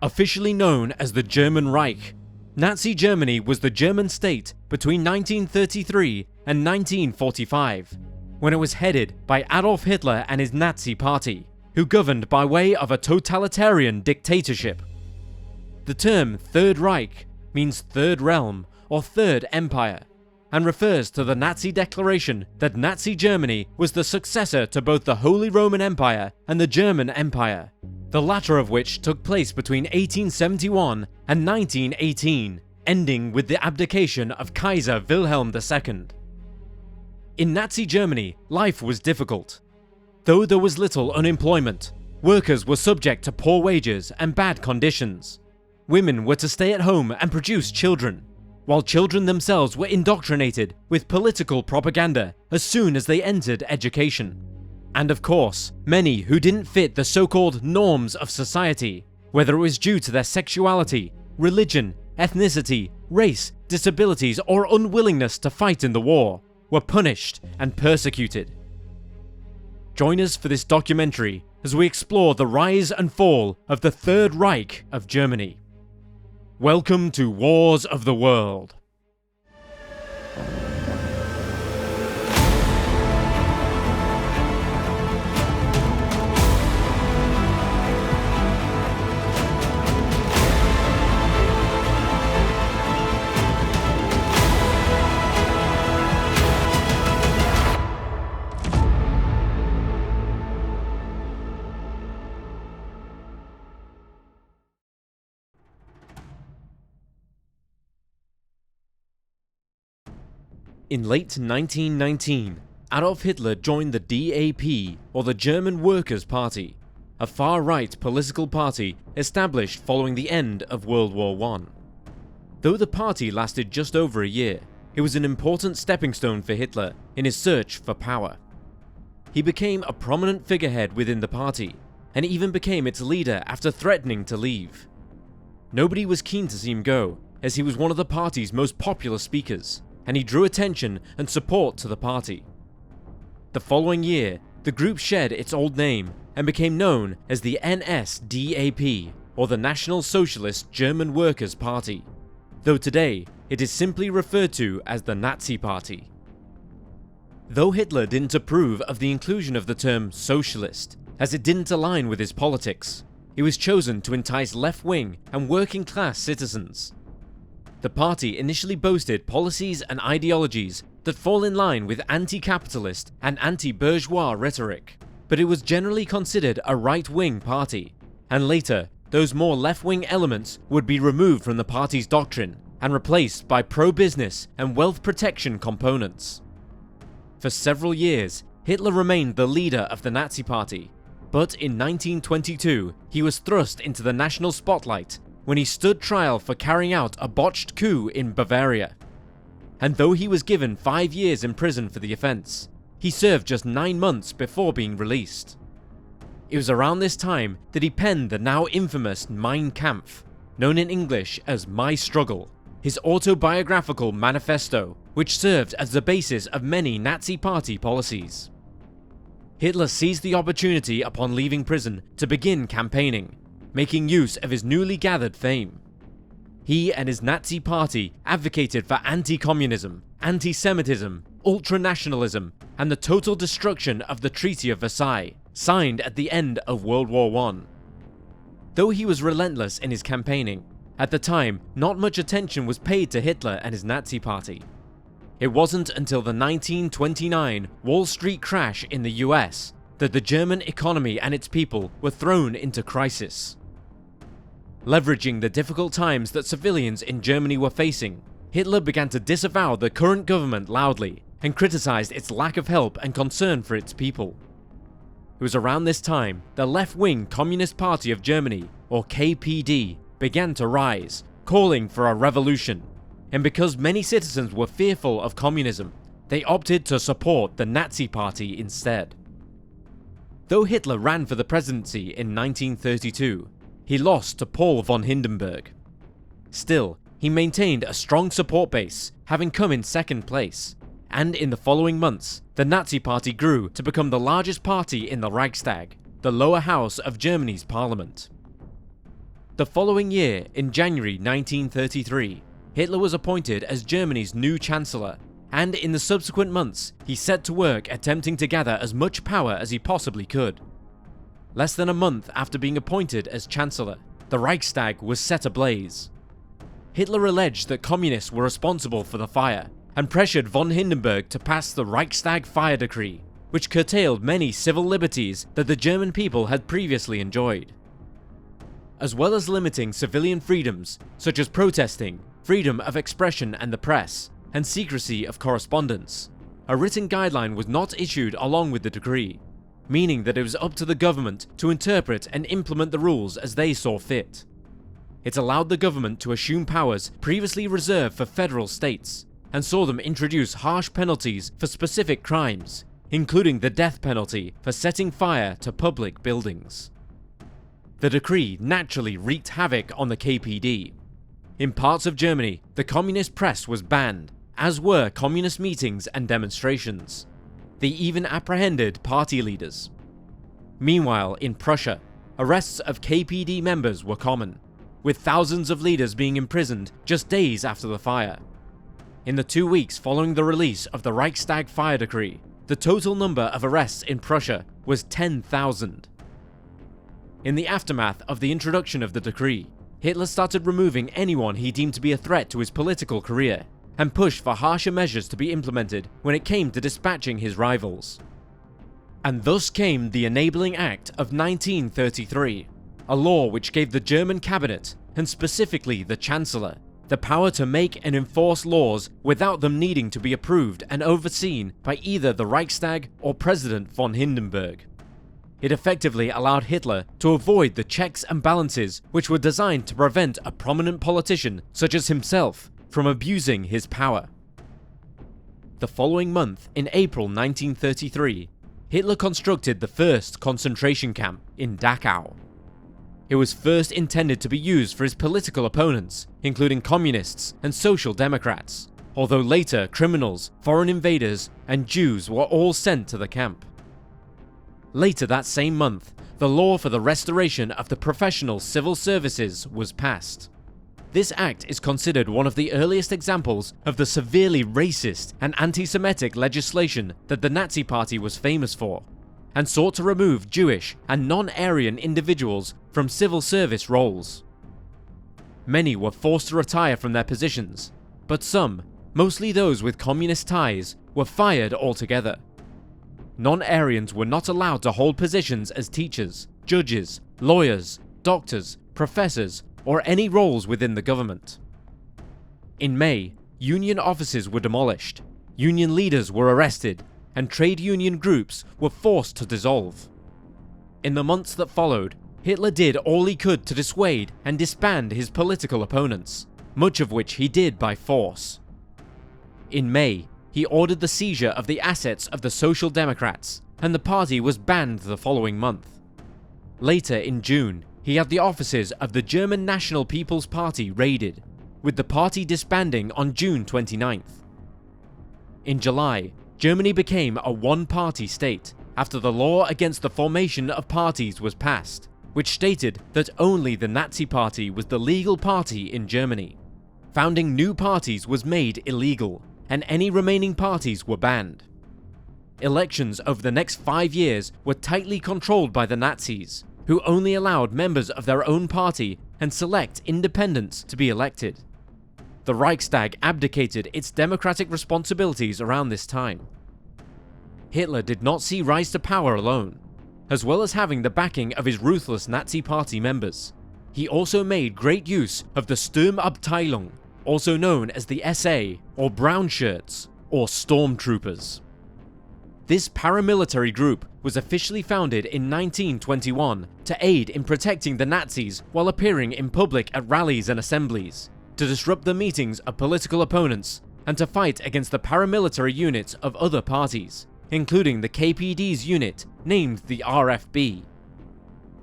Officially known as the German Reich, Nazi Germany was the German state between 1933 and 1945, when it was headed by Adolf Hitler and his Nazi party, who governed by way of a totalitarian dictatorship. The term Third Reich means Third Realm or Third Empire, and refers to the Nazi declaration that Nazi Germany was the successor to both the Holy Roman Empire and the German Empire, the latter of which took place between 1871 and 1918, ending with the abdication of Kaiser Wilhelm II. In Nazi Germany, life was difficult. Though there was little unemployment, workers were subject to poor wages and bad conditions. Women were to stay at home and produce children, while children themselves were indoctrinated with political propaganda as soon as they entered education. And of course, many who didn't fit the so-called norms of society, whether it was due to their sexuality, religion, ethnicity, race, disabilities, or unwillingness to fight in the war, were punished and persecuted. Join us for this documentary as we explore the rise and fall of the Third Reich of Germany. Welcome to Wars of the World. In late 1919, Adolf Hitler joined the DAP, or the German Workers' Party, a far-right political party established following the end of World War I. Though the party lasted just over a year, it was an important stepping stone for Hitler in his search for power. He became a prominent figurehead within the party, and even became its leader after threatening to leave. Nobody was keen to see him go, as he was one of the party's most popular speakers, and he drew attention and support to the party. The following year, the group shed its old name and became known as the NSDAP, or the National Socialist German Workers' Party, though today it is simply referred to as the Nazi Party. Though Hitler didn't approve of the inclusion of the term socialist, as it didn't align with his politics, it was chosen to entice left-wing and working-class citizens. The party initially boasted policies and ideologies that fall in line with anti-capitalist and anti-bourgeois rhetoric, but it was generally considered a right-wing party, and later, those more left-wing elements would be removed from the party's doctrine and replaced by pro-business and wealth protection components. For several years, Hitler remained the leader of the Nazi Party, but in 1922, he was thrust into the national spotlight when he stood trial for carrying out a botched coup in Bavaria. And though he was given 5 years in prison for the offense, he served just 9 months before being released. It was around this time that he penned the now infamous Mein Kampf, known in English as My Struggle, his autobiographical manifesto, which served as the basis of many Nazi Party policies. Hitler seized the opportunity upon leaving prison to begin campaigning, making use of his newly gathered fame. He and his Nazi party advocated for anti-communism, anti-Semitism, ultranationalism, and the total destruction of the Treaty of Versailles, signed at the end of World War I. Though he was relentless in his campaigning, at the time not much attention was paid to Hitler and his Nazi party. It wasn't until the 1929 Wall Street crash in the US that the German economy and its people were thrown into crisis. Leveraging the difficult times that civilians in Germany were facing, Hitler began to disavow the current government loudly and criticized its lack of help and concern for its people. It was around this time the left-wing Communist Party of Germany, or KPD, began to rise, calling for a revolution, and because many citizens were fearful of communism, they opted to support the Nazi Party instead. Though Hitler ran for the presidency in 1932, he lost to Paul von Hindenburg. Still, he maintained a strong support base, having come in second place, and in the following months, the Nazi Party grew to become the largest party in the Reichstag, the lower house of Germany's parliament. The following year, in January 1933, Hitler was appointed as Germany's new Chancellor, and in the subsequent months, he set to work attempting to gather as much power as he possibly could. Less than a month after being appointed as Chancellor, the Reichstag was set ablaze. Hitler alleged that communists were responsible for the fire, and pressured von Hindenburg to pass the Reichstag Fire Decree, which curtailed many civil liberties that the German people had previously enjoyed. As well as limiting civilian freedoms, such as protesting, freedom of expression and the press, and secrecy of correspondence, a written guideline was not issued along with the decree, meaning that it was up to the government to interpret and implement the rules as they saw fit. It allowed the government to assume powers previously reserved for federal states, and saw them introduce harsh penalties for specific crimes, including the death penalty for setting fire to public buildings. The decree naturally wreaked havoc on the KPD. In parts of Germany, the communist press was banned, as were communist meetings and demonstrations. They even apprehended party leaders. Meanwhile, in Prussia, arrests of KPD members were common, with thousands of leaders being imprisoned just days after the fire. In the 2 weeks following the release of the Reichstag Fire Decree, the total number of arrests in Prussia was 10,000. In the aftermath of the introduction of the decree, Hitler started removing anyone he deemed to be a threat to his political career, and pushed for harsher measures to be implemented when it came to dispatching his rivals. And thus came the Enabling Act of 1933, a law which gave the German cabinet, and specifically the Chancellor, the power to make and enforce laws without them needing to be approved and overseen by either the Reichstag or President von Hindenburg. It effectively allowed Hitler to avoid the checks and balances which were designed to prevent a prominent politician such as himself from abusing his power. The following month, in April 1933, Hitler constructed the first concentration camp in Dachau. It was first intended to be used for his political opponents, including communists and social democrats, although later criminals, foreign invaders, and Jews were all sent to the camp. Later that same month, the law for the restoration of the professional civil services was passed. This act is considered one of the earliest examples of the severely racist and anti-Semitic legislation that the Nazi Party was famous for, and sought to remove Jewish and non-Aryan individuals from civil service roles. Many were forced to retire from their positions, but some, mostly those with communist ties, were fired altogether. Non-Aryans were not allowed to hold positions as teachers, judges, lawyers, doctors, professors, or any roles within the government. In May, union offices were demolished, union leaders were arrested, and trade union groups were forced to dissolve. In the months that followed, Hitler did all he could to dissuade and disband his political opponents, much of which he did by force. In May, he ordered the seizure of the assets of the Social Democrats, and the party was banned the following month. Later in June, he had the offices of the German National People's Party raided, with the party disbanding on June 29th. In July, Germany became a one-party state after the law against the formation of parties was passed, which stated that only the Nazi Party was the legal party in Germany. Founding new parties was made illegal, and any remaining parties were banned. Elections over the next 5 years were tightly controlled by the Nazis, who only allowed members of their own party and select independents to be elected. The Reichstag abdicated its democratic responsibilities around this time. Hitler did not see rise to power alone. As well as having the backing of his ruthless Nazi Party members, he also made great use of the Sturmabteilung, also known as the SA, or Brown Shirts, or Stormtroopers. This paramilitary group was officially founded in 1921 to aid in protecting the Nazis while appearing in public at rallies and assemblies, to disrupt the meetings of political opponents, and to fight against the paramilitary units of other parties, including the KPD's unit named the RFB.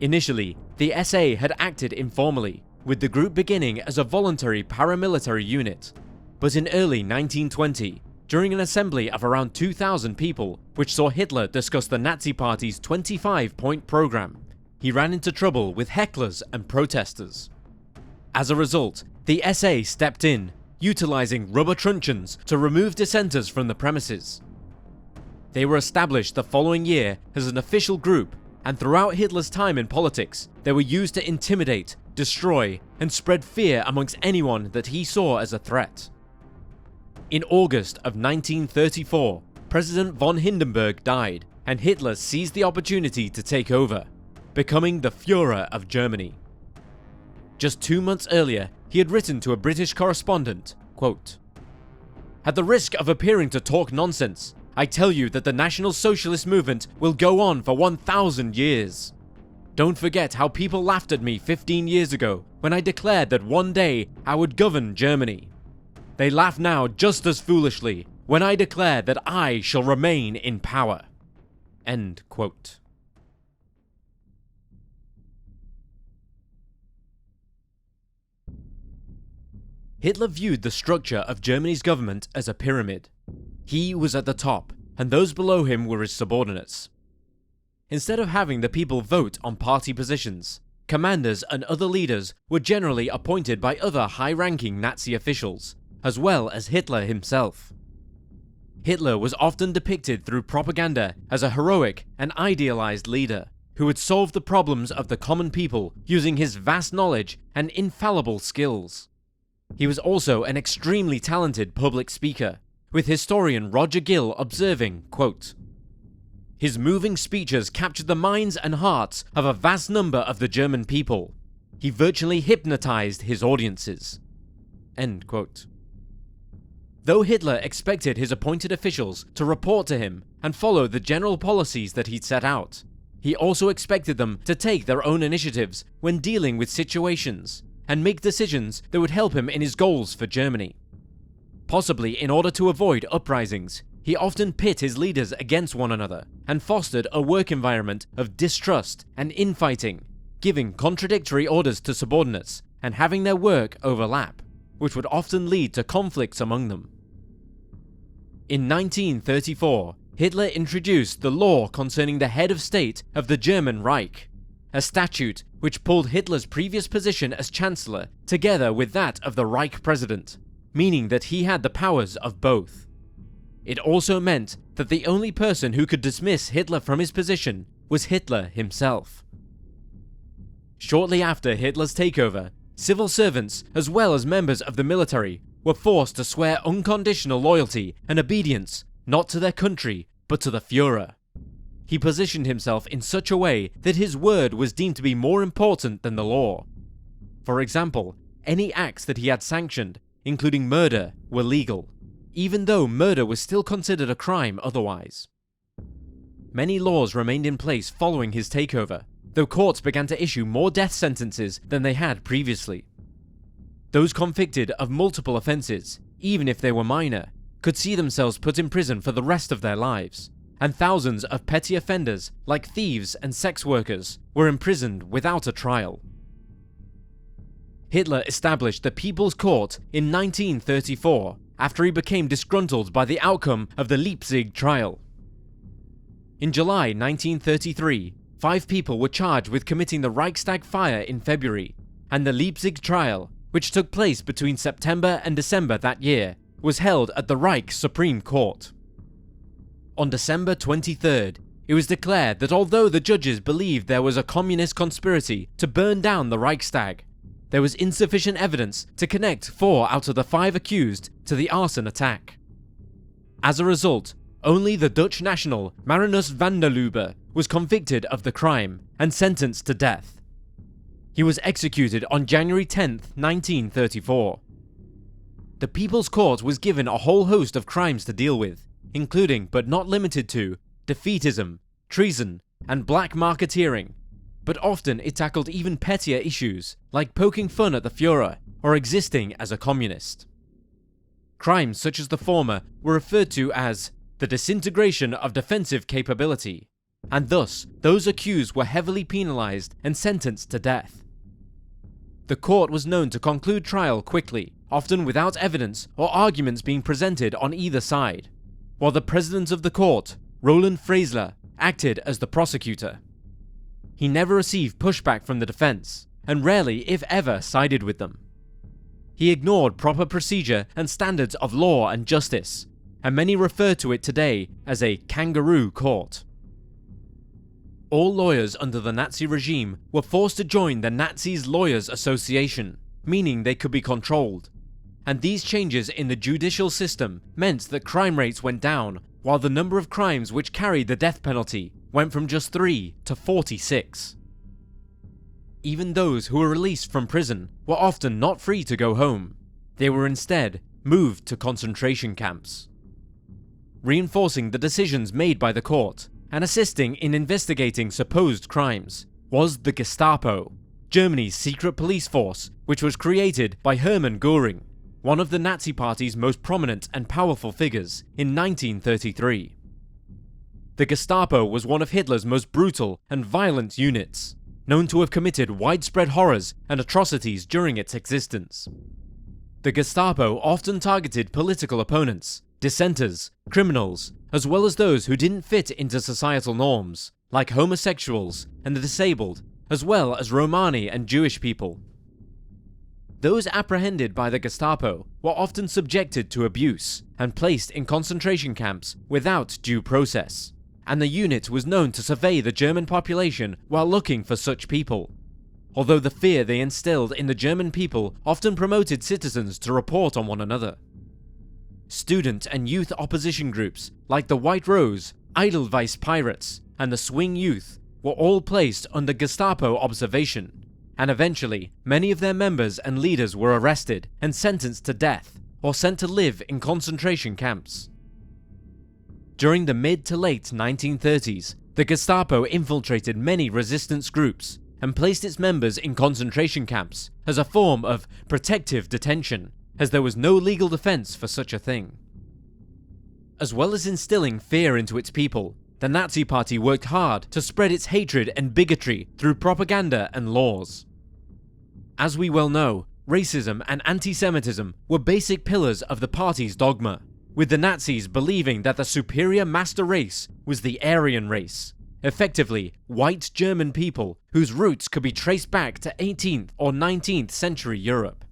Initially, the SA had acted informally, with the group beginning as a voluntary paramilitary unit, but in early 1920, during an assembly of around 2,000 people, which saw Hitler discuss the Nazi Party's 25-point program, he ran into trouble with hecklers and protesters. As a result, the SA stepped in, utilizing rubber truncheons to remove dissenters from the premises. They were established the following year as an official group, and throughout Hitler's time in politics, they were used to intimidate, destroy, and spread fear amongst anyone that he saw as a threat. In August of 1934, President von Hindenburg died, and Hitler seized the opportunity to take over, becoming the Führer of Germany. Just 2 months earlier, he had written to a British correspondent, quote, "At the risk of appearing to talk nonsense, I tell you that the National Socialist movement will go on for 1,000 years. Don't forget how people laughed at me 15 years ago when I declared that one day I would govern Germany. They laugh now just as foolishly when I declare that I shall remain in power." End quote. Hitler viewed the structure of Germany's government as a pyramid. He was at the top, and those below him were his subordinates. Instead of having the people vote on party positions, commanders and other leaders were generally appointed by other high-ranking Nazi officials, as well as Hitler himself. Hitler was often depicted through propaganda as a heroic and idealized leader who had solved the problems of the common people using his vast knowledge and infallible skills. He was also an extremely talented public speaker, with historian Roger Gill observing, quote, "His moving speeches captured the minds and hearts of a vast number of the German people. He virtually hypnotized his audiences." End quote. Though Hitler expected his appointed officials to report to him and follow the general policies that he'd set out, he also expected them to take their own initiatives when dealing with situations and make decisions that would help him in his goals for Germany. Possibly in order to avoid uprisings, he often pit his leaders against one another and fostered a work environment of distrust and infighting, giving contradictory orders to subordinates and having their work overlap, which would often lead to conflicts among them. In 1934, Hitler introduced the law concerning the head of state of the German Reich, a statute which pulled Hitler's previous position as Chancellor together with that of the Reich President, meaning that he had the powers of both. It also meant that the only person who could dismiss Hitler from his position was Hitler himself. Shortly after Hitler's takeover, civil servants as well as members of the military were forced to swear unconditional loyalty and obedience not to their country but to the Führer. He positioned himself in such a way that his word was deemed to be more important than the law. For example, any acts that he had sanctioned, including murder, were legal, even though murder was still considered a crime otherwise. Many laws remained in place following his takeover, though courts began to issue more death sentences than they had previously. Those convicted of multiple offences, even if they were minor, could see themselves put in prison for the rest of their lives, and thousands of petty offenders, like thieves and sex workers, were imprisoned without a trial. Hitler established the People's Court in 1934 after he became disgruntled by the outcome of the Leipzig trial. In July 1933, 5 people were charged with committing the Reichstag fire in February, and the Leipzig trial, which took place between September and December that year, was held at the Reich Supreme Court. On December 23rd, it was declared that although the judges believed there was a communist conspiracy to burn down the Reichstag, there was insufficient evidence to connect 4 out of the 5 accused to the arson attack. As a result, only the Dutch national Marinus van der Lubbe was convicted of the crime and sentenced to death. He was executed on January 10th, 1934. The People's Court was given a whole host of crimes to deal with, including but not limited to defeatism, treason, and black marketeering, but often it tackled even pettier issues like poking fun at the Führer or existing as a communist. Crimes such as the former were referred to as the disintegration of defensive capability, and thus those accused were heavily penalized and sentenced to death. The court was known to conclude trial quickly, often without evidence or arguments being presented on either side, while the president of the court, Roland Freisler, acted as the prosecutor. He never received pushback from the defense, and rarely, if ever, sided with them. He ignored proper procedure and standards of law and justice, and many refer to it today as a kangaroo court. All lawyers under the Nazi regime were forced to join the Nazis' Lawyers Association, meaning they could be controlled. And these changes in the judicial system meant that crime rates went down, while the number of crimes which carried the death penalty went from just 3 to 46. Even those who were released from prison were often not free to go home. They were instead moved to concentration camps. Reinforcing the decisions made by the court and assisting in investigating supposed crimes was the Gestapo, Germany's secret police force, which was created by Hermann Göring, one of the Nazi Party's most prominent and powerful figures, in 1933. The Gestapo was one of Hitler's most brutal and violent units, known to have committed widespread horrors and atrocities during its existence. The Gestapo often targeted political opponents, dissenters, criminals, as well as those who didn't fit into societal norms, like homosexuals and the disabled, as well as Romani and Jewish people. Those apprehended by the Gestapo were often subjected to abuse and placed in concentration camps without due process, and the unit was known to survey the German population while looking for such people. Although the fear they instilled in the German people often promoted citizens to report on one another. Student and youth opposition groups like the White Rose, Edelweiss Pirates, and the Swing Youth were all placed under Gestapo observation, and eventually many of their members and leaders were arrested and sentenced to death or sent to live in concentration camps. During the mid to late 1930s, the Gestapo infiltrated many resistance groups and placed its members in concentration camps as a form of protective detention, as there was no legal defense for such a thing. As well as instilling fear into its people, the Nazi Party worked hard to spread its hatred and bigotry through propaganda and laws. As we well know, racism and anti-Semitism were basic pillars of the party's dogma, with the Nazis believing that the superior master race was the Aryan race, effectively white German people whose roots could be traced back to 18th or 19th century Europe.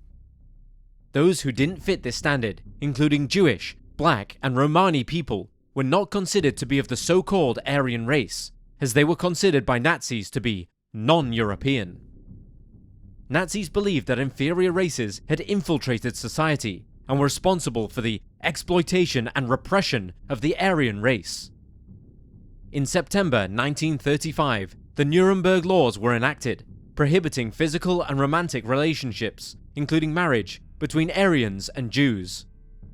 Those who didn't fit this standard, including Jewish, Black, and Romani people, were not considered to be of the so-called Aryan race, as they were considered by Nazis to be non-European. Nazis believed that inferior races had infiltrated society and were responsible for the exploitation and repression of the Aryan race. In September 1935, the Nuremberg laws were enacted, prohibiting physical and romantic relationships, including marriage, between Aryans and Jews,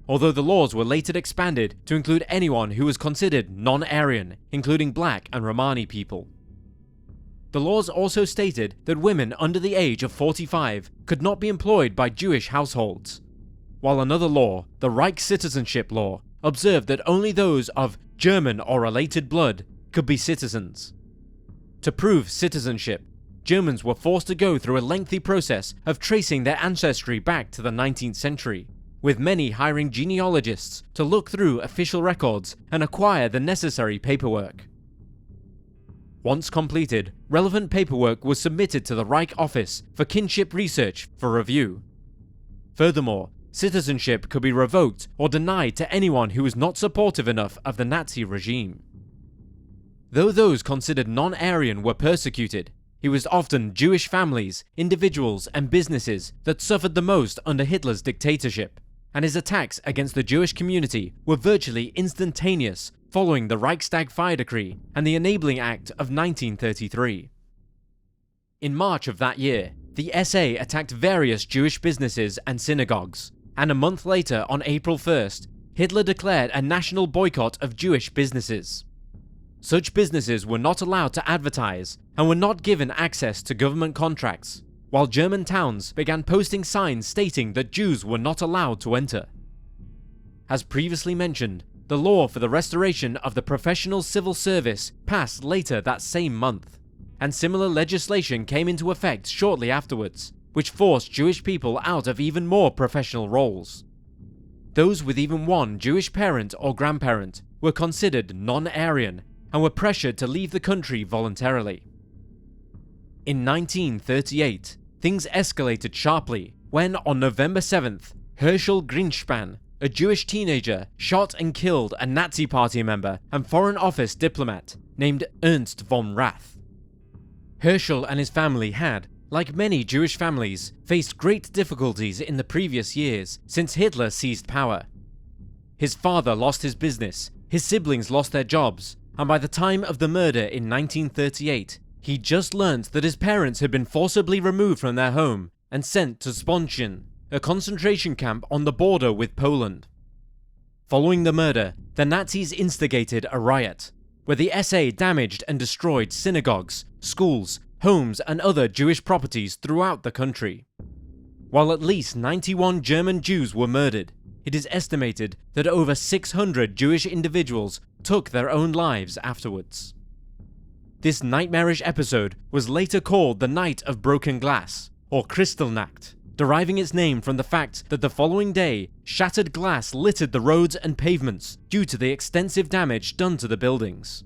although the laws were later expanded to include anyone who was considered non-Aryan, including Black and Romani people. The laws also stated that women under the age of 45 could not be employed by Jewish households, while another law, the Reich Citizenship Law, observed that only those of German or related blood could be citizens. To prove citizenship, Germans were forced to go through a lengthy process of tracing their ancestry back to the 19th century, with many hiring genealogists to look through official records and acquire the necessary paperwork. Once completed, relevant paperwork was submitted to the Reich Office for Kinship Research for review. Furthermore, citizenship could be revoked or denied to anyone who was not supportive enough of the Nazi regime. Though those considered non-Aryan were persecuted, it was often Jewish families, individuals, and businesses that suffered the most under Hitler's dictatorship, and his attacks against the Jewish community were virtually instantaneous following the Reichstag Fire Decree and the Enabling Act of 1933. In March of that year, the SA attacked various Jewish businesses and synagogues, and a month later, on April 1st, Hitler declared a national boycott of Jewish businesses. Such businesses were not allowed to advertise and were not given access to government contracts, while German towns began posting signs stating that Jews were not allowed to enter. As previously mentioned, the law for the restoration of the professional civil service passed later that same month, and similar legislation came into effect shortly afterwards, which forced Jewish people out of even more professional roles. Those with even one Jewish parent or grandparent were considered non-Aryan and were pressured to leave the country voluntarily. In 1938, things escalated sharply when on November 7th, Herschel Greenspan, a Jewish teenager, shot and killed a Nazi Party member and Foreign Office diplomat named Ernst von Rath. Herschel and his family had, like many Jewish families, faced great difficulties in the previous years since Hitler seized power. His father lost his business, his siblings lost their jobs, and by the time of the murder in 1938, he just learned that his parents had been forcibly removed from their home and sent to Sponschen, a concentration camp on the border with Poland. Following the murder, the Nazis instigated a riot, where the SA damaged and destroyed synagogues, schools, homes and other Jewish properties throughout the country. While at least 91 German Jews were murdered, it is estimated that over 600 Jewish individuals took their own lives afterwards. This nightmarish episode was later called the Night of Broken Glass, or Kristallnacht, deriving its name from the fact that the following day, shattered glass littered the roads and pavements due to the extensive damage done to the buildings.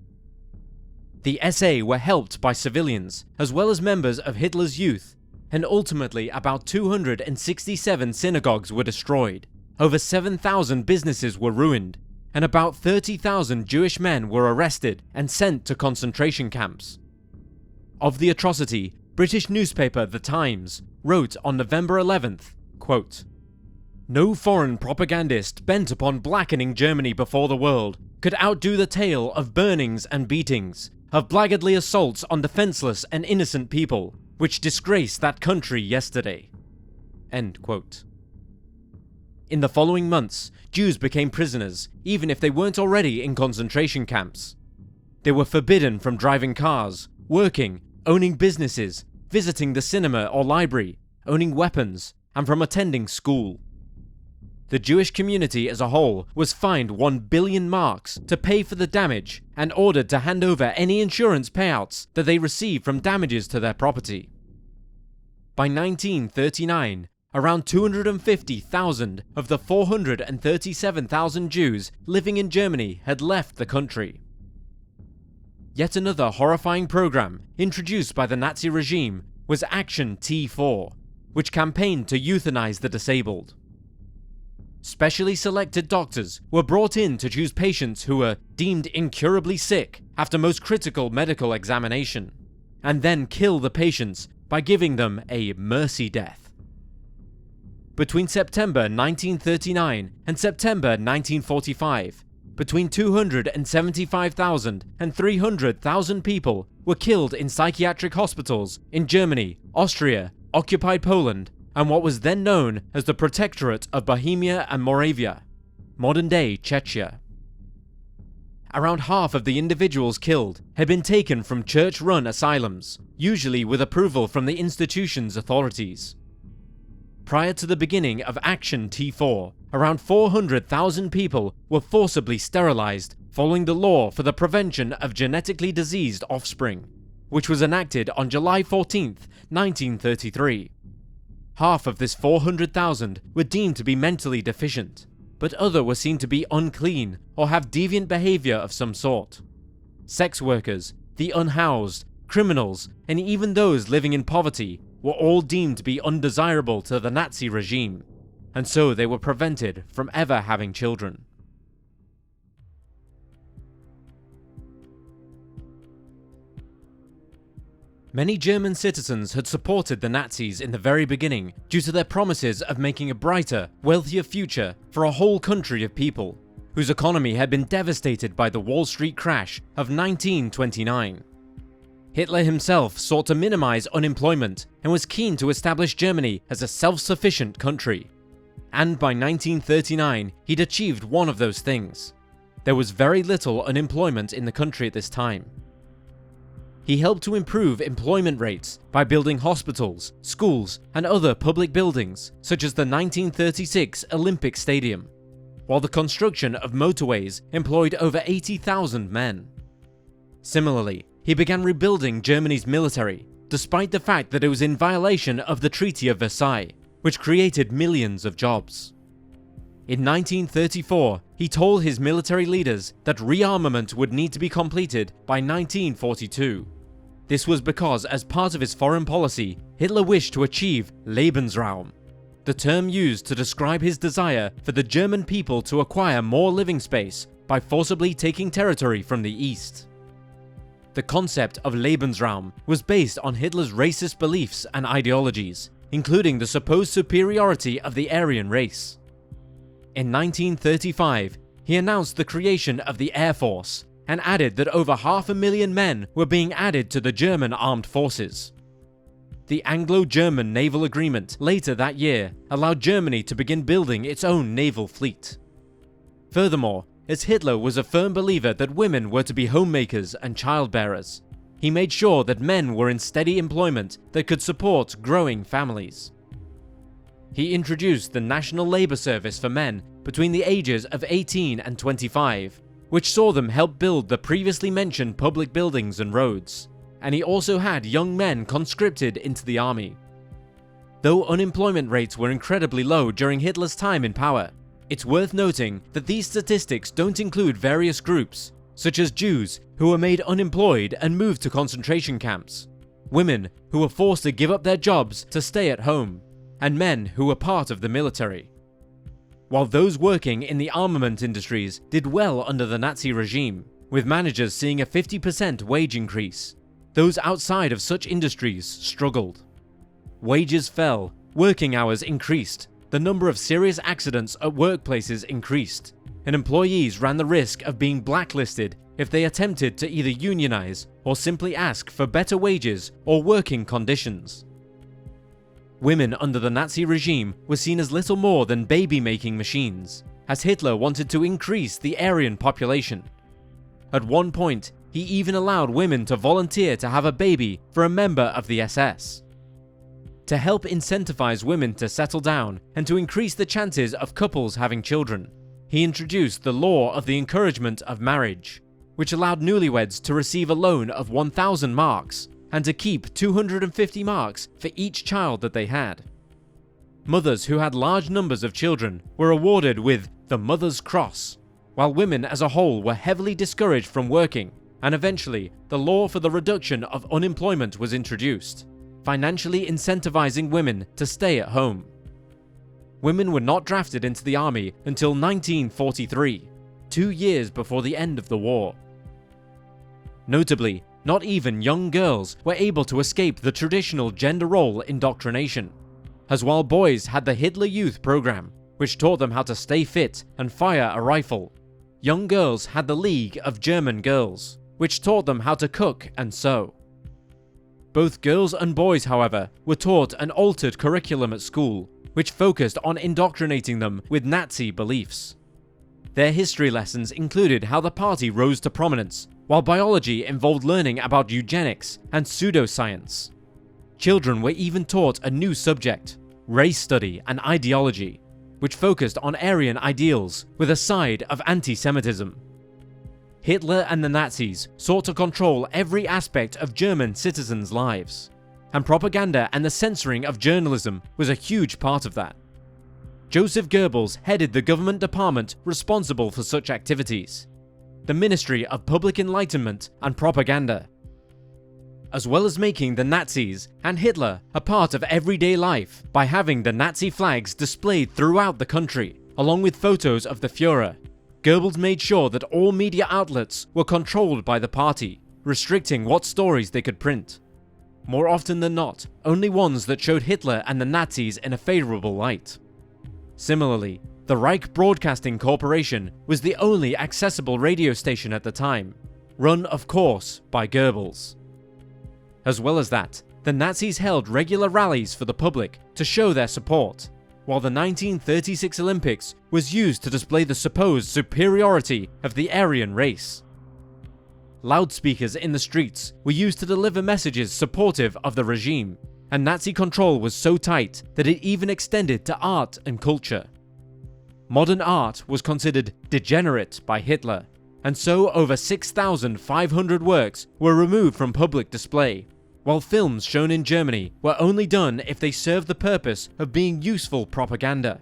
The SA were helped by civilians, as well as members of Hitler's youth, and ultimately about 267 synagogues were destroyed, over 7,000 businesses were ruined, and about 30,000 Jewish men were arrested and sent to concentration camps. Of the atrocity, British newspaper The Times wrote on November 11th, quote, "No foreign propagandist bent upon blackening Germany before the world could outdo the tale of burnings and beatings, of blackguardly assaults on defenseless and innocent people, which disgraced that country yesterday." End quote. In the following months, Jews became prisoners, even if they weren't already in concentration camps. They were forbidden from driving cars, working, owning businesses, visiting the cinema or library, owning weapons, and from attending school. The Jewish community as a whole was fined 1 billion marks to pay for the damage and ordered to hand over any insurance payouts that they received from damages to their property. By 1939, around 250,000 of the 437,000 Jews living in Germany had left the country. Yet another horrifying program introduced by the Nazi regime was Action T4, which campaigned to euthanize the disabled. Specially selected doctors were brought in to choose patients who were deemed incurably sick after most critical medical examination, and then kill the patients by giving them a mercy death. Between September 1939 and September 1945, between 275,000 and 300,000 people were killed in psychiatric hospitals in Germany, Austria, occupied Poland, and what was then known as the Protectorate of Bohemia and Moravia, modern-day Czechia. Around half of the individuals killed had been taken from church-run asylums, usually with approval from the institution's authorities. Prior to the beginning of Action T4, around 400,000 people were forcibly sterilized following the law for the prevention of genetically diseased offspring, which was enacted on July 14, 1933. Half of this 400,000 were deemed to be mentally deficient, but others were seen to be unclean or have deviant behavior of some sort. Sex workers, the unhoused, criminals, and even those living in poverty were all deemed to be undesirable to the Nazi regime, and so they were prevented from ever having children. Many German citizens had supported the Nazis in the very beginning due to their promises of making a brighter, wealthier future for a whole country of people, whose economy had been devastated by the Wall Street crash of 1929. Hitler himself sought to minimize unemployment and was keen to establish Germany as a self-sufficient country. And by 1939, he'd achieved one of those things. There was very little unemployment in the country at this time. He helped to improve employment rates by building hospitals, schools, and other public buildings, such as the 1936 Olympic Stadium, while the construction of motorways employed over 80,000 men. Similarly, he began rebuilding Germany's military, despite the fact that it was in violation of the Treaty of Versailles, which created millions of jobs. In 1934, he told his military leaders that rearmament would need to be completed by 1942. This was because, as part of his foreign policy, Hitler wished to achieve Lebensraum, the term used to describe his desire for the German people to acquire more living space by forcibly taking territory from the east. The concept of Lebensraum was based on Hitler's racist beliefs and ideologies, including the supposed superiority of the Aryan race. In 1935, he announced the creation of the Air Force and added that over 500,000 men were being added to the German armed forces. The Anglo-German Naval Agreement later that year allowed Germany to begin building its own naval fleet. Furthermore, as Hitler was a firm believer that women were to be homemakers and childbearers, he made sure that men were in steady employment that could support growing families. He introduced the National Labour Service for men between the ages of 18 and 25, which saw them help build the previously mentioned public buildings and roads, and he also had young men conscripted into the army. Though unemployment rates were incredibly low during Hitler's time in power, it's worth noting that these statistics don't include various groups, such as Jews who were made unemployed and moved to concentration camps, women who were forced to give up their jobs to stay at home, and men who were part of the military. While those working in the armament industries did well under the Nazi regime, with managers seeing a 50% wage increase, those outside of such industries struggled. Wages fell, working hours increased, the number of serious accidents at workplaces increased, and employees ran the risk of being blacklisted if they attempted to either unionize or simply ask for better wages or working conditions. Women under the Nazi regime were seen as little more than baby-making machines, as Hitler wanted to increase the Aryan population. At one point, he even allowed women to volunteer to have a baby for a member of the SS. To help incentivize women to settle down and to increase the chances of couples having children, he introduced the law of the encouragement of marriage, which allowed newlyweds to receive a loan of 1,000 marks and to keep 250 marks for each child that they had. Mothers who had large numbers of children were awarded with the Mother's Cross, while women as a whole were heavily discouraged from working, and eventually the law for the reduction of unemployment was introduced, financially incentivizing women to stay at home. Women were not drafted into the army until 1943, 2 years before the end of the war. Notably, not even young girls were able to escape the traditional gender role indoctrination, as while boys had the Hitler Youth program, which taught them how to stay fit and fire a rifle, young girls had the League of German Girls, which taught them how to cook and sew. Both girls and boys, however, were taught an altered curriculum at school, which focused on indoctrinating them with Nazi beliefs. Their history lessons included how the party rose to prominence, while biology involved learning about eugenics and pseudoscience. Children were even taught a new subject, race study and ideology, which focused on Aryan ideals with a side of anti-Semitism. Hitler and the Nazis sought to control every aspect of German citizens' lives, and propaganda and the censoring of journalism was a huge part of that. Joseph Goebbels headed the government department responsible for such activities, the Ministry of Public Enlightenment and Propaganda, as well as making the Nazis and Hitler a part of everyday life by having the Nazi flags displayed throughout the country, along with photos of the Führer. Goebbels made sure that all media outlets were controlled by the party, restricting what stories they could print. More often than not, only ones that showed Hitler and the Nazis in a favorable light. Similarly, the Reich Broadcasting Corporation was the only accessible radio station at the time, run of course by Goebbels. As well as that, the Nazis held regular rallies for the public to show their support, while the 1936 Olympics was used to display the supposed superiority of the Aryan race. Loudspeakers in the streets were used to deliver messages supportive of the regime, and Nazi control was so tight that it even extended to art and culture. Modern art was considered degenerate by Hitler, and so over 6,500 works were removed from public display, while films shown in Germany were only done if they served the purpose of being useful propaganda.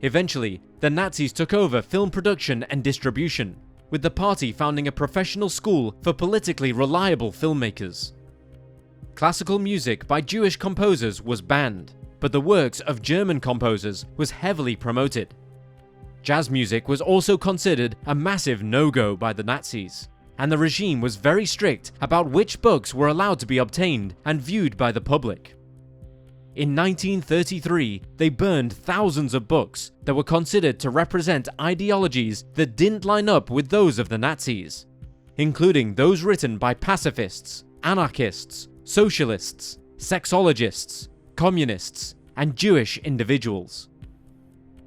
Eventually, the Nazis took over film production and distribution, with the party founding a professional school for politically reliable filmmakers. Classical music by Jewish composers was banned, but the works of German composers was heavily promoted. Jazz music was also considered a massive no-go by the Nazis, and the regime was very strict about which books were allowed to be obtained and viewed by the public. In 1933, they burned thousands of books that were considered to represent ideologies that didn't line up with those of the Nazis, including those written by pacifists, anarchists, socialists, sexologists, communists, and Jewish individuals.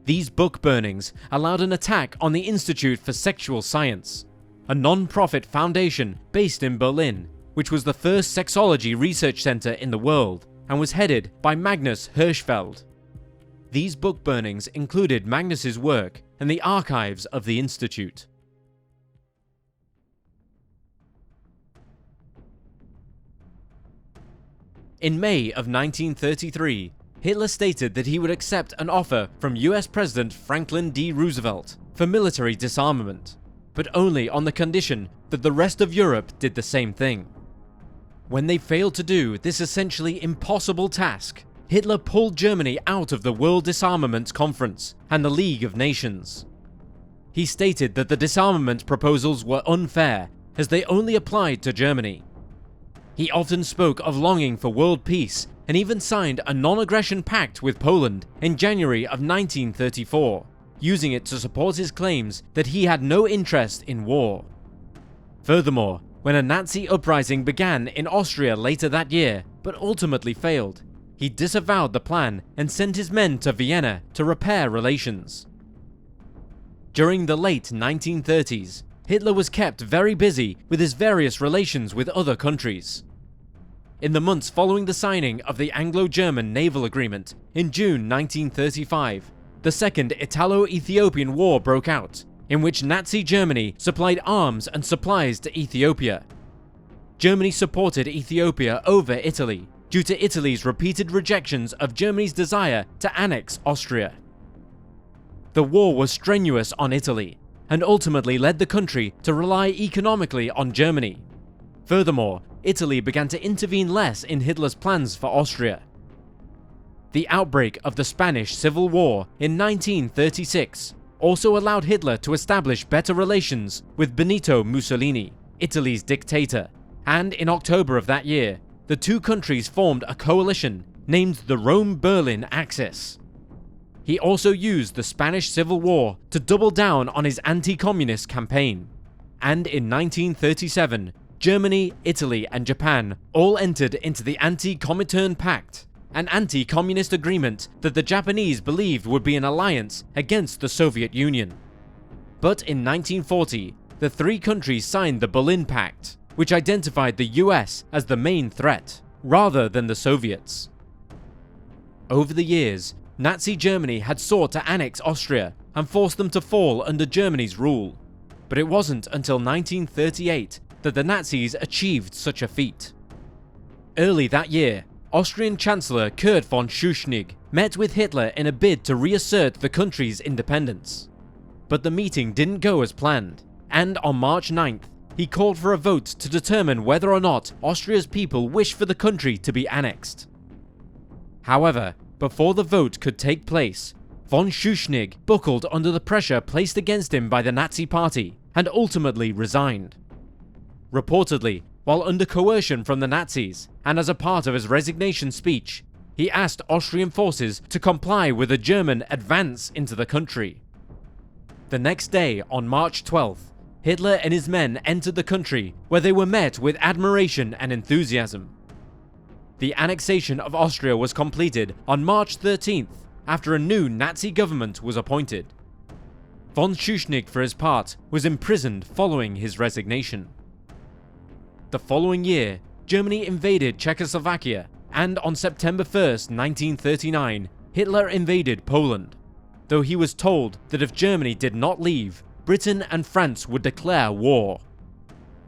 These book burnings allowed an attack on the Institute for Sexual Science, a non-profit foundation based in Berlin, which was the first sexology research center in the world and was headed by Magnus Hirschfeld. These book burnings included Magnus's work and the archives of the Institute. In May of 1933, Hitler stated that he would accept an offer from US President Franklin D. Roosevelt for military disarmament, but only on the condition that the rest of Europe did the same thing. When they failed to do this essentially impossible task, Hitler pulled Germany out of the World Disarmament Conference and the League of Nations. He stated that the disarmament proposals were unfair as they only applied to Germany. He often spoke of longing for world peace and even signed a non-aggression pact with Poland in January of 1934, using it to support his claims that he had no interest in war. Furthermore, when a Nazi uprising began in Austria later that year, but ultimately failed, he disavowed the plan and sent his men to Vienna to repair relations. During the late 1930s, Hitler was kept very busy with his various relations with other countries. In the months following the signing of the Anglo-German Naval Agreement in June 1935, the Second Italo-Ethiopian War broke out, in which Nazi Germany supplied arms and supplies to Ethiopia. Germany supported Ethiopia over Italy due to Italy's repeated rejections of Germany's desire to annex Austria. The war was strenuous on Italy, and ultimately led the country to rely economically on Germany. Furthermore, Italy began to intervene less in Hitler's plans for Austria. The outbreak of the Spanish Civil War in 1936 also allowed Hitler to establish better relations with Benito Mussolini, Italy's dictator, and in October of that year, the two countries formed a coalition named the Rome-Berlin Axis. He also used the Spanish Civil War to double down on his anti-communist campaign, and in 1937, Germany, Italy, and Japan all entered into the Anti-Comintern Pact, an anti-communist agreement that the Japanese believed would be an alliance against the Soviet Union. But in 1940, the three countries signed the Berlin Pact, which identified the US as the main threat, rather than the Soviets. Over the years, Nazi Germany had sought to annex Austria and force them to fall under Germany's rule, but it wasn't until 1938 that the Nazis achieved such a feat. Early that year, Austrian Chancellor Kurt von Schuschnigg met with Hitler in a bid to reassert the country's independence. But the meeting didn't go as planned, and on March 9th, he called for a vote to determine whether or not Austria's people wished for the country to be annexed. However, before the vote could take place, von Schuschnigg buckled under the pressure placed against him by the Nazi Party and ultimately resigned. Reportedly, while under coercion from the Nazis, and as a part of his resignation speech, he asked Austrian forces to comply with a German advance into the country. The next day, on March 12th, Hitler and his men entered the country, where they were met with admiration and enthusiasm. The annexation of Austria was completed on March 13th, after a new Nazi government was appointed. Von Schuschnigg, for his part, was imprisoned following his resignation. The following year, Germany invaded Czechoslovakia, and on September 1st, 1939, Hitler invaded Poland, though he was told that if Germany did not leave, Britain and France would declare war.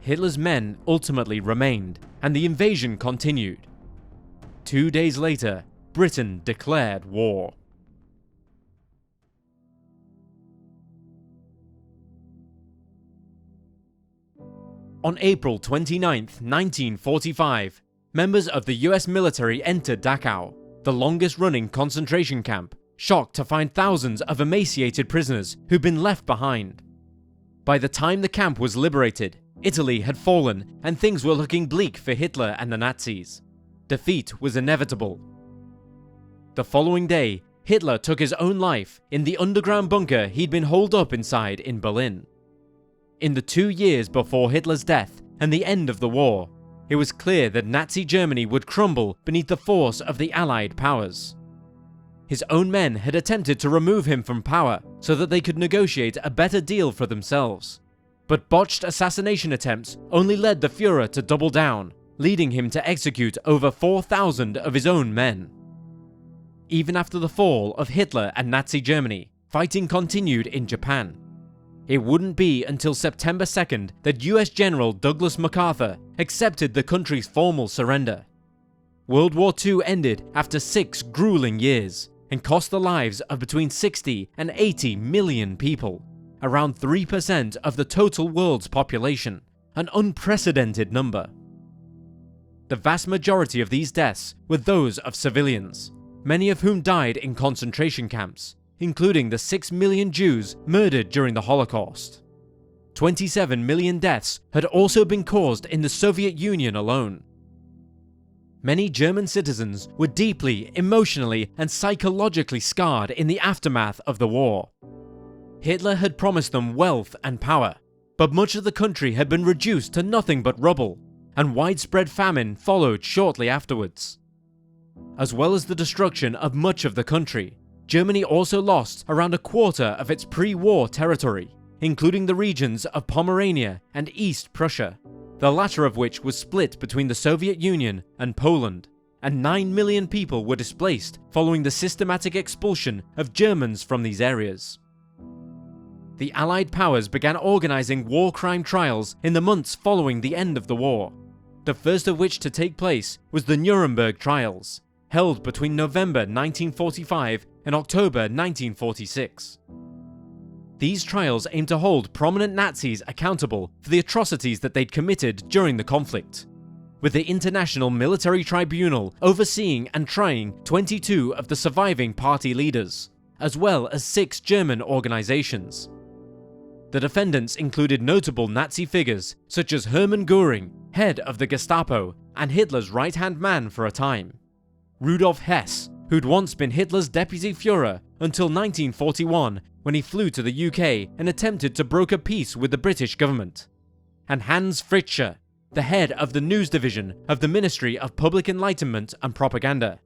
Hitler's men ultimately remained, and the invasion continued. 2 days later, Britain declared war. On April 29, 1945, members of the US military entered Dachau, the longest-running concentration camp, shocked to find thousands of emaciated prisoners who'd been left behind. By the time the camp was liberated, Italy had fallen and things were looking bleak for Hitler and the Nazis. Defeat was inevitable. The following day, Hitler took his own life in the underground bunker he'd been holed up inside in Berlin. In the 2 years before Hitler's death and the end of the war, it was clear that Nazi Germany would crumble beneath the force of the Allied powers. His own men had attempted to remove him from power so that they could negotiate a better deal for themselves. But botched assassination attempts only led the Führer to double down, leading him to execute over 4,000 of his own men. Even after the fall of Hitler and Nazi Germany, fighting continued in Japan. It wouldn't be until September 2nd that US General Douglas MacArthur accepted the country's formal surrender. World War II ended after 6 grueling years and cost the lives of between 60 and 80 million people, around 3% of the total world's population, an unprecedented number. The vast majority of these deaths were those of civilians, many of whom died in concentration camps, including the 6 million Jews murdered during the Holocaust. 27 million deaths had also been caused in the Soviet Union alone. Many German citizens were deeply, emotionally, and psychologically scarred in the aftermath of the war. Hitler had promised them wealth and power, but much of the country had been reduced to nothing but rubble, and widespread famine followed shortly afterwards. As well as the destruction of much of the country, Germany also lost around a quarter of its pre-war territory, including the regions of Pomerania and East Prussia, the latter of which was split between the Soviet Union and Poland, and 9 million people were displaced following the systematic expulsion of Germans from these areas. The Allied powers began organizing war crime trials in the months following the end of the war, the first of which to take place was the Nuremberg trials, held between November 1945 and October 1946. These trials aimed to hold prominent Nazis accountable for the atrocities that they'd committed during the conflict, with the International Military Tribunal overseeing and trying 22 of the surviving party leaders, as well as 6 German organizations. The defendants included notable Nazi figures such as Hermann Göring, head of the Gestapo and Hitler's right-hand man for a time, Rudolf Hess, who'd once been Hitler's deputy Führer until 1941 when he flew to the UK and attempted to broker peace with the British government, and Hans Fritzsche, the head of the news division of the Ministry of Public Enlightenment and Propaganda.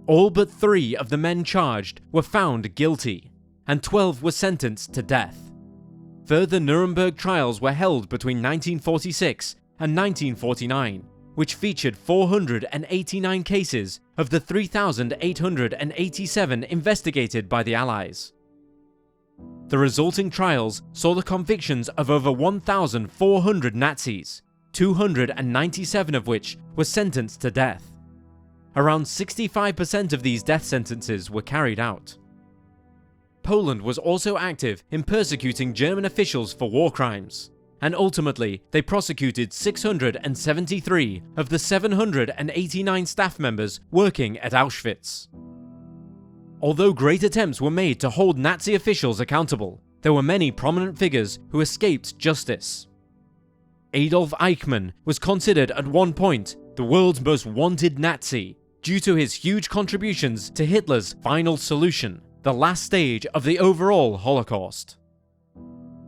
All but 3 of the men charged were found guilty, and 12 were sentenced to death. Further Nuremberg trials were held between 1946 and 1949, which featured 489 cases of the 3,887 investigated by the Allies. The resulting trials saw the convictions of over 1,400 Nazis, 297 of which were sentenced to death. Around 65% of these death sentences were carried out. Poland was also active in persecuting German officials for war crimes, and ultimately they prosecuted 673 of the 789 staff members working at Auschwitz. Although great attempts were made to hold Nazi officials accountable, there were many prominent figures who escaped justice. Adolf Eichmann was considered at one point the world's most wanted Nazi due to his huge contributions to Hitler's final solution, the last stage of the overall Holocaust.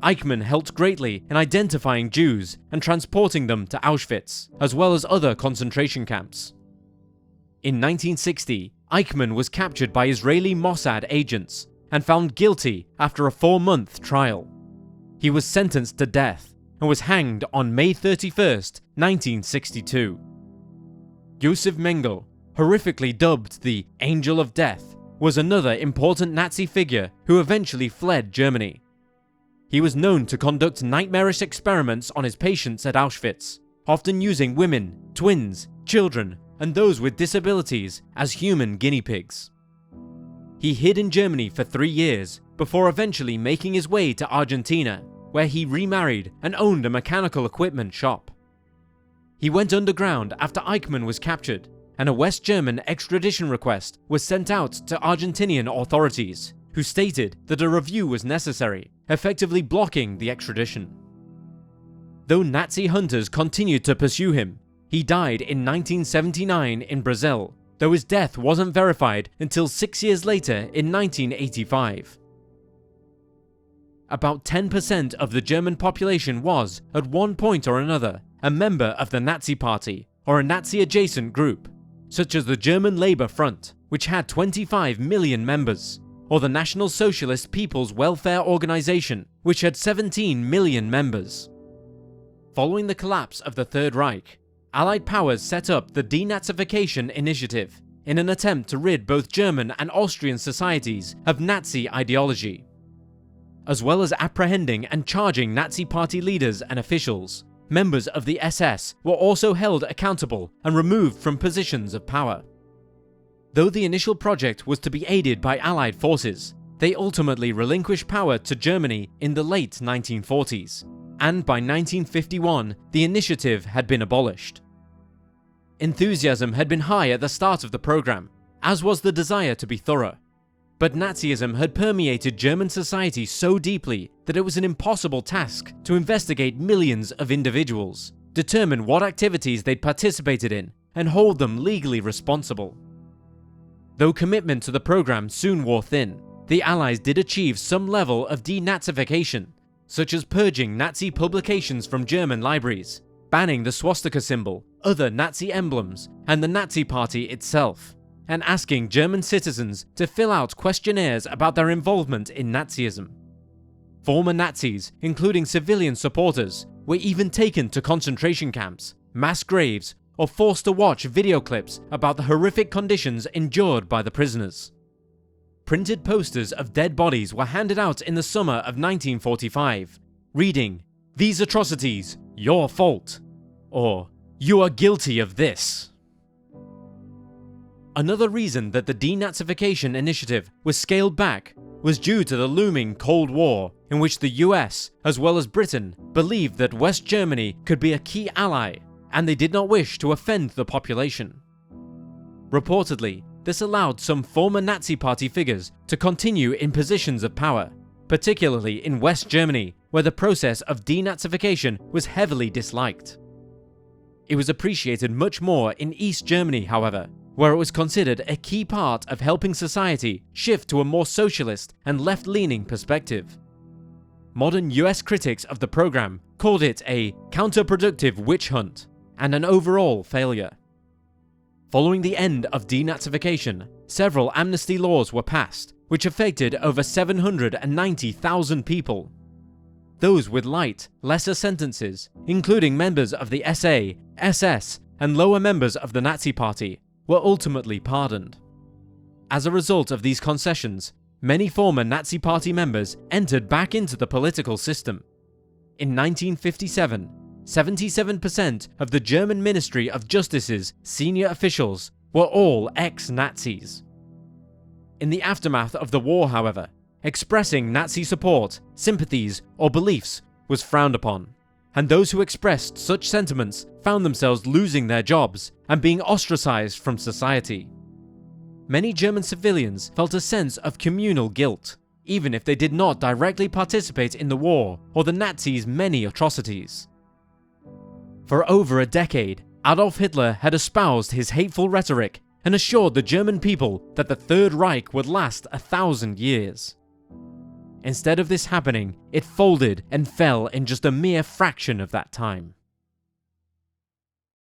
Eichmann helped greatly in identifying Jews and transporting them to Auschwitz, as well as other concentration camps. In 1960, Eichmann was captured by Israeli Mossad agents and found guilty after a 4-month trial. He was sentenced to death and was hanged on May 31st, 1962. Josef Mengele, horrifically dubbed the Angel of Death, was another important Nazi figure who eventually fled Germany. He was known to conduct nightmarish experiments on his patients at Auschwitz, often using women, twins, children, and those with disabilities as human guinea pigs. He hid in Germany for 3 years before eventually making his way to Argentina, where he remarried and owned a mechanical equipment shop. He went underground after Eichmann was captured and a West German extradition request was sent out to Argentinian authorities, who stated that a review was necessary, effectively blocking the extradition. Though Nazi hunters continued to pursue him, he died in 1979 in Brazil, though his death wasn't verified until 6 years later in 1985. About 10% of the German population was, at one point or another, a member of the Nazi Party or a Nazi-adjacent group, such as the German Labour Front, which had 25 million members, or the National Socialist People's Welfare Organization, which had 17 million members. Following the collapse of the Third Reich, Allied powers set up the Denazification Initiative in an attempt to rid both German and Austrian societies of Nazi ideology. As well as apprehending and charging Nazi party leaders and officials, members of the SS were also held accountable and removed from positions of power. Though the initial project was to be aided by Allied forces, they ultimately relinquished power to Germany in the late 1940s, and by 1951 the initiative had been abolished. Enthusiasm had been high at the start of the program, as was the desire to be thorough. But Nazism had permeated German society so deeply that it was an impossible task to investigate millions of individuals, determine what activities they'd participated in, and hold them legally responsible. Though commitment to the program soon wore thin, the Allies did achieve some level of denazification, such as purging Nazi publications from German libraries, banning the swastika symbol, other Nazi emblems, and the Nazi Party itself, and asking German citizens to fill out questionnaires about their involvement in Nazism. Former Nazis, including civilian supporters, were even taken to concentration camps, mass graves, or forced to watch video clips about the horrific conditions endured by the prisoners. Printed posters of dead bodies were handed out in the summer of 1945, reading, "These atrocities, your fault," or "You are guilty of this." Another reason that the Denazification Initiative was scaled back was due to the looming Cold War, in which the US, as well as Britain, believed that West Germany could be a key ally, and they did not wish to offend the population. Reportedly, this allowed some former Nazi Party figures to continue in positions of power, particularly in West Germany, where the process of denazification was heavily disliked. It was appreciated much more in East Germany, however, where it was considered a key part of helping society shift to a more socialist and left-leaning perspective. Modern US critics of the program called it a counterproductive witch hunt and an overall failure. Following the end of denazification, several amnesty laws were passed, which affected over 790,000 people. Those with light, lesser sentences, including members of the SA, SS, and lower members of the Nazi Party, were ultimately pardoned. As a result of these concessions, many former Nazi Party members entered back into the political system. In 1957, 77% of the German Ministry of Justice's senior officials were all ex-Nazis. In the aftermath of the war, however, expressing Nazi support, sympathies, or beliefs was frowned upon, and those who expressed such sentiments found themselves losing their jobs and being ostracized from society. Many German civilians felt a sense of communal guilt, even if they did not directly participate in the war or the Nazis' many atrocities. For over a decade, Adolf Hitler had espoused his hateful rhetoric and assured the German people that the Third Reich would last 1,000 years. Instead of this happening, it folded and fell in just a mere fraction of that time.